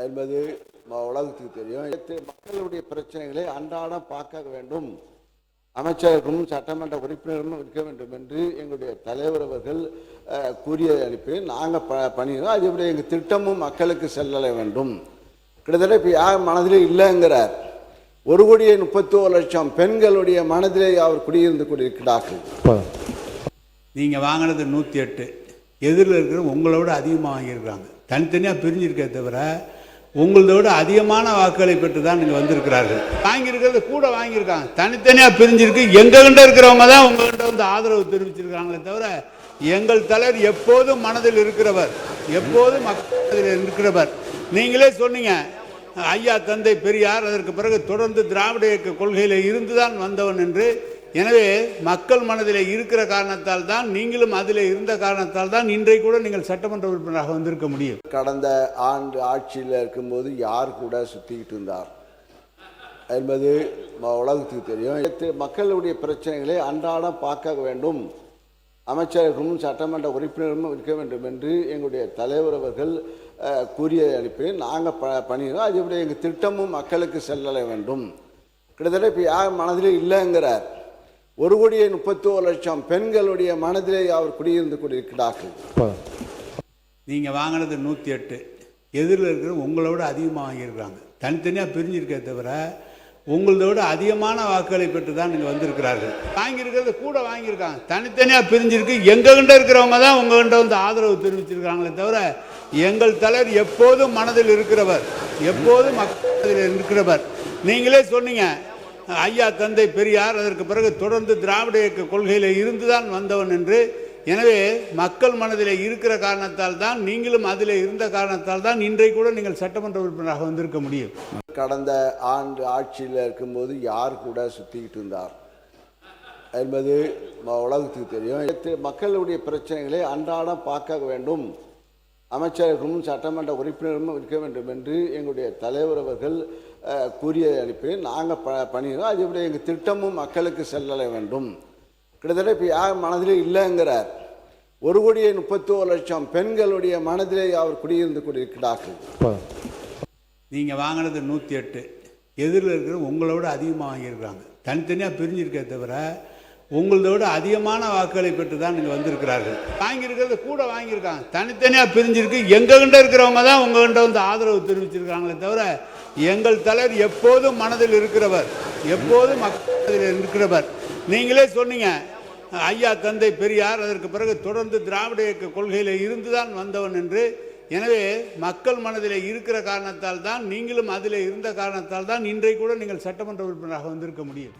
என்பது உலகத்துக்கு தெரியும். மக்களுடைய பிரச்சனைகளை அன்றாடம் பார்க்க வேண்டும், அமைச்சர்களும் சட்டமன்ற உறுப்பினர்களும் இருக்க வேண்டும் என்று எங்களுடைய தலைவர் அவர்கள் கூறிய அனுப்பி நாங்கள் பண்ணிடுறோம். அதுபடி எங்கள் திட்டமும் மக்களுக்கு செல்ல வேண்டும். கிட்டத்தட்ட இப்போ யார் மனதிலே இல்லைங்கிறார். 1,31,00,000 பெண்களுடைய மனதிலே அவர் குடியிருந்து கொண்டிருக்கிறார்கள். நீங்கள் வாங்கினது 108, எதிரில் இருக்கிற உங்களோட அதிகமாக வாங்கியிருக்காங்க. தனித்தனியாக பிரிஞ்சிருக்கே தவிர உங்களோட அதிகமான வாக்குகளை பெற்று தான் நீங்கள் வந்திருக்கிறார்கள். வாங்கியிருக்கிறது கூட வாங்கியிருக்காங்க, தனித்தனியாக பிரிஞ்சிருக்கு. எங்ககிட்ட இருக்கிறவங்க தான் உங்கள்கிட்ட வந்து ஆதரவு தெரிவிச்சிருக்காங்களே தவிர எங்கள் தலைவர் எப்போதும் மனதில் இருக்கிறவர், எப்போதும் மக்களில் இருக்கிறவர். நீங்களே சொன்னீங்க, ஐயா தந்தை பெரியார் அதற்கு பிறகு தொடர்ந்து திராவிட இயக்க கொள்கையில் இருந்துதான் வந்தவன் என்று. எனவே மக்கள் மனதில் இருக்கிற காரணத்தால் தான், நீங்களும் அதில் இருந்த காரணத்தால் தான் இன்றைக்கு கூட நீங்கள் சட்டமன்ற உறுப்பினராக வந்திருக்க முடியும். கடந்த ஆண்டு ஆட்சியில் இருக்கும்போது யார் கூட சுற்றிக்கிட்டு இருந்தார் என்பது உலகத்துக்கு தெரியும். மக்களுடைய பிரச்சனைகளை அன்றாடம் பார்க்க வேண்டும், அமைச்சர்களும் சட்டமன்ற உறுப்பினர்களும் இருக்க வேண்டும் என்று எங்களுடைய தலைவர் அவர்கள் கூறிய அனுப்பி நாங்கள் பண்ணிடுறோம். அதுபடி எங்கள் திட்டமும் மக்களுக்கு செல்ல வேண்டும். கிட்டத்தட்ட இப்போ யார் மனதிலே இல்லைங்கிறார். 1,31,00,000 பெண்களுடைய மனதிலே அவர் குடியிருந்து கொண்டிருக்கிறார்கள். நீங்கள் வாங்கினது 108, எதிரில் இருக்கிற உங்களோட அதிகமாக வாங்கியிருக்காங்க. தனித்தனியாக பிரிஞ்சிருக்கே தவிர உங்களோட அதிகமான வாக்குகளை பெற்று தான் நீங்கள் வந்திருக்கிறார்கள். வாங்கியிருக்கிறது கூட வாங்கியிருக்காங்க, தனித்தனியாக பிரிஞ்சிருக்கு. எங்ககிட்ட இருக்கிறவங்க தான் உங்கள்கிட்ட வந்து ஆதரவு தெரிவிச்சிருக்காங்களே தவிர எங்கள் தலைவர் எப்போதும் மனதில் இருக்கிறவர், எப்போதும் மக்களில் இருக்கிறவர். நீங்களே சொன்னீங்க, ஐயா தந்தை பெரியார் அதற்கு பிறகு தொடர்ந்து திராவிட இயக்க கொள்கையில் இருந்துதான் வந்தவன் என்று. எனவே மக்கள் மனதில் இருக்கிற காரணத்தால் தான், நீங்களும் அதில் இருந்த காரணத்தால் தான் இன்றைக்கு கூட நீங்கள் சட்டமன்ற உறுப்பினராக வந்திருக்க முடியும். கடந்த ஆண்டு ஆட்சியில் இருக்கும்போது யார் கூட சுற்றிக்கிட்டு இருந்தார் என்பது உலகத்துக்கு தெரியும். மக்களுடைய பிரச்சனைகளை அன்றாடம் பார்க்க வேண்டும், அமைச்சர்களும் சட்டமன்ற உறுப்பினர்களும் இருக்க வேண்டும் என்று எங்களுடைய தலைவர் அவர்கள் கூறிய அனுப்பி நாங்கள் பண்ணிடுறோம். அதுபடி எங்கள் திட்டமும் மக்களுக்கு செல்ல வேண்டும். கிட்டத்தட்ட இப்போ யார் மனதிலே இல்லைங்கிறார். 1,31,00,000 பெண்களுடைய மனதிலே அவர் குடியிருந்து கொண்டிருக்கிறார்கள். நீங்கள் வாங்கினது 108, எதிரில் இருக்கிற உங்களோட அதிகமாக வாங்கியிருக்காங்க. தனித்தனியாக பிரிஞ்சிருக்கே தவிர உங்களோட அதிகமான வாக்குகளை பெற்று தான் நீங்கள் வந்திருக்கிறார்கள். வாங்கியிருக்கிறது கூட வாங்கியிருக்காங்க, தனித்தனியாக பிரிஞ்சிருக்கு. எங்ககிட்ட இருக்கிறவங்க தான் உங்கள்கிட்ட வந்து ஆதரவு தெரிவிச்சிருக்காங்களே தவிர எங்கள் தலைவர் எப்போதும் மனதில் இருக்கிறவர், எப்போதும் மக்களில் இருக்கிறவர். நீங்களே சொன்னீங்க, ஐயா தந்தை பெரியார் அதற்கு பிறகு தொடர்ந்து திராவிட இயக்க கொள்கையில் இருந்துதான் வந்தவன் என்று. எனவே மக்கள் மனதில் இருக்கிற காரணத்தால் தான், நீங்களும் அதில் இருந்த காரணத்தால் தான் இன்றைக்கு கூட நீங்கள் சட்டமன்ற உறுப்பினராக வந்திருக்க முடியும்.